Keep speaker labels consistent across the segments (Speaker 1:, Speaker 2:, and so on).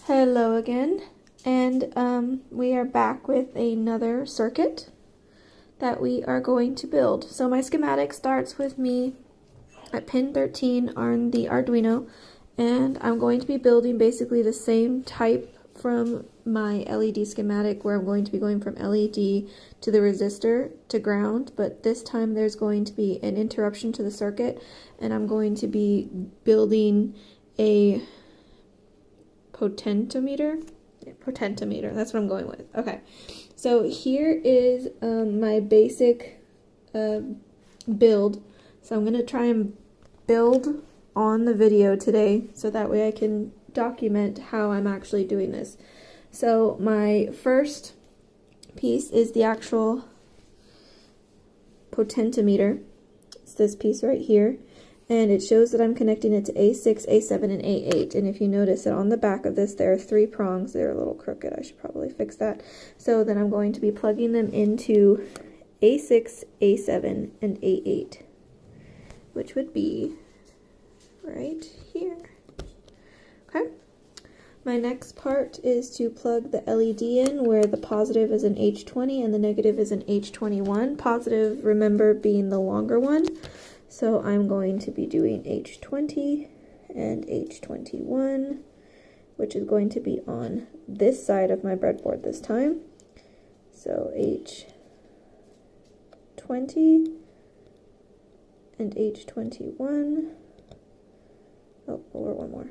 Speaker 1: Hello again, and we are back with another circuit that we are going to build. So my schematic starts with me at pin 13 on the Arduino, and I'm going to be building basically the same type from my LED schematic, where I'm going to be going from LED to the resistor to ground, but this time there's going to be an interruption to the circuit, and I'm going to be building a potentiometer, that's what I'm going with. Okay, so here is my basic build. So I'm going to try and build on the video today, so that way I can document how I'm actually doing this. So my first piece is the actual potentiometer. It's this piece right here. And it shows that I'm connecting it to A6, A7, and A8. And if you notice that on the back of this, there are 3 prongs. They're a little crooked. I should probably fix that. So then I'm going to be plugging them into A6, A7, and A8, which would be right here. Okay. My next part is to plug the LED in, where the positive is an H20 and the negative is an H21. Positive, remember, being the longer one. So I'm going to be doing H20 and H21, which is going to be on this side of my breadboard this time. So H20 and H21. Oh, or one more.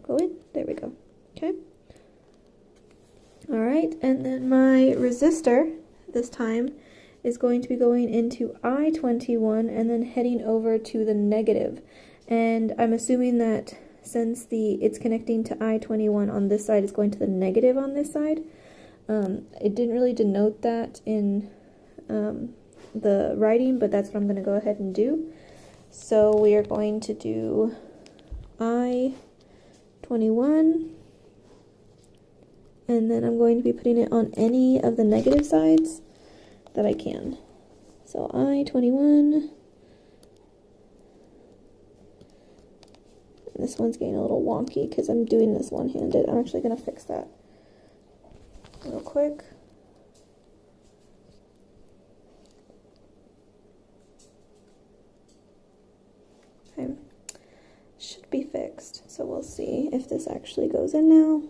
Speaker 1: Go in. There we go. Okay. Alright, and then my resistor this time is going to be going into I21 and then heading over to the negative. And I'm assuming that since it's connecting to I21 on this side, it's going to the negative on this side. It didn't really denote that in the writing, but that's what I'm going to go ahead and do. So we are going to do I21. And then I'm going to be putting it on any of the negative sides that I can. So I21. This one's getting a little wonky because I'm doing this one-handed. I'm actually going to fix that real quick. Okay. Should be fixed. So we'll see if this actually goes in now.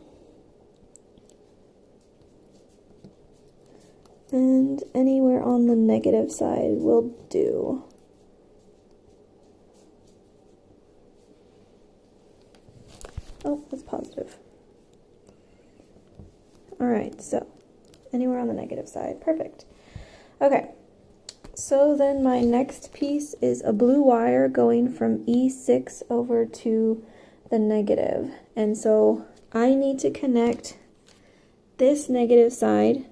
Speaker 1: And anywhere on the negative side will do. Oh, that's positive. Alright, so anywhere on the negative side. Perfect. Okay, so then my next piece is a blue wire going from E6 over to the negative. And so I need to connect this negative side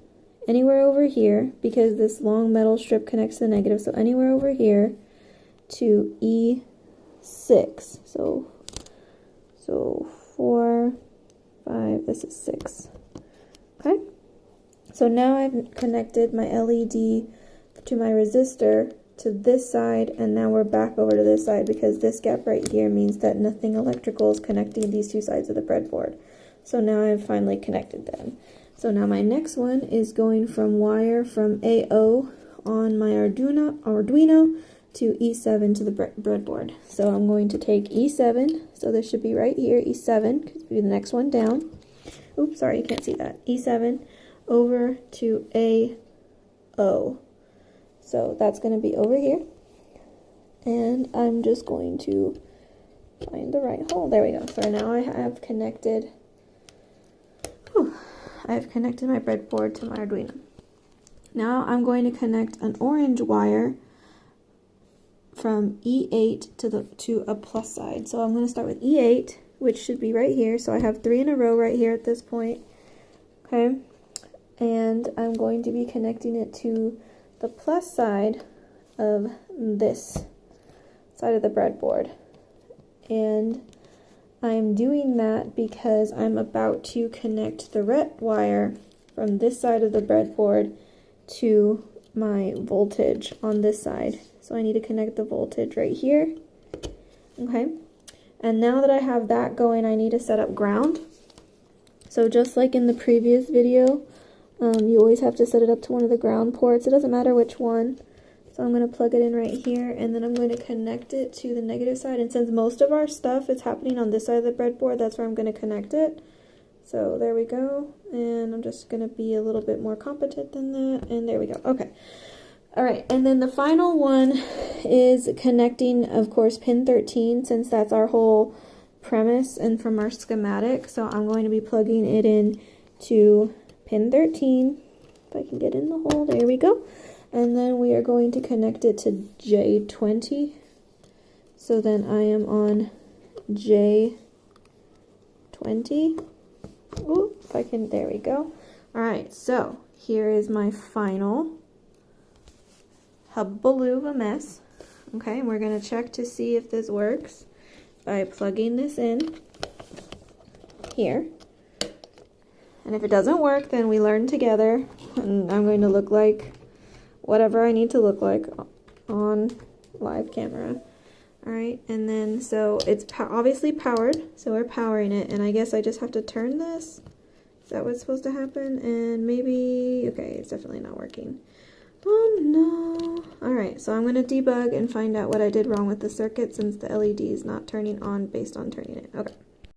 Speaker 1: anywhere over here, because this long metal strip connects to the negative, so anywhere over here to E6. So 4, 5, this is 6. Okay? So now I've connected my LED to my resistor to this side, and now we're back over to this side, because this gap right here means that nothing electrical is connecting these two sides of the breadboard. So now I've finally connected them. So now my next one is going from wire from AO on my Arduino to E7 to the breadboard. So I'm going to take E7, so this should be right here, E7, could be the next one down. Oops, sorry, you can't see that. E7 over to AO. So that's going to be over here. And I'm just going to find the right hole. There we go. So now I have connected... I've connected my breadboard to my Arduino. Now I'm going to connect an orange wire from E8 to a plus side. So I'm going to start with E8, which should be right here. So I have 3 in a row right here at this point. Okay, and I'm going to be connecting it to the plus side of this side of the breadboard. And I'm doing that because I'm about to connect the red wire from this side of the breadboard to my voltage on this side. So I need to connect the voltage right here. Okay. And now that I have that going, I need to set up ground. So just like in the previous video, you always have to set it up to one of the ground ports. It doesn't matter which one. So I'm going to plug it in right here, and then I'm going to connect it to the negative side. And since most of our stuff is happening on this side of the breadboard, that's where I'm going to connect it. So there we go. And I'm just going to be a little bit more competent than that. And there we go. Okay. All right, and then the final one is connecting, of course, pin 13, since that's our whole premise and from our schematic. So I'm going to be plugging it in to pin 13. If I can get in the hole, there we go. And then we are going to connect it to J20. So then I am on J20. Oh, if I can, there we go. All right, so here is my final hubbaloo of a mess. Okay, and we're going to check to see if this works by plugging this in here. And if it doesn't work, then we learn together, and I'm going to look like whatever I need to look like on live camera. Alright, and then so it's obviously powered, so we're powering it, and I guess I just have to turn this. Is that what's supposed to happen? And maybe, okay, it's definitely not working. Oh no. Alright, so I'm going to debug and find out what I did wrong with the circuit, since the LED is not turning on based on turning it. Okay.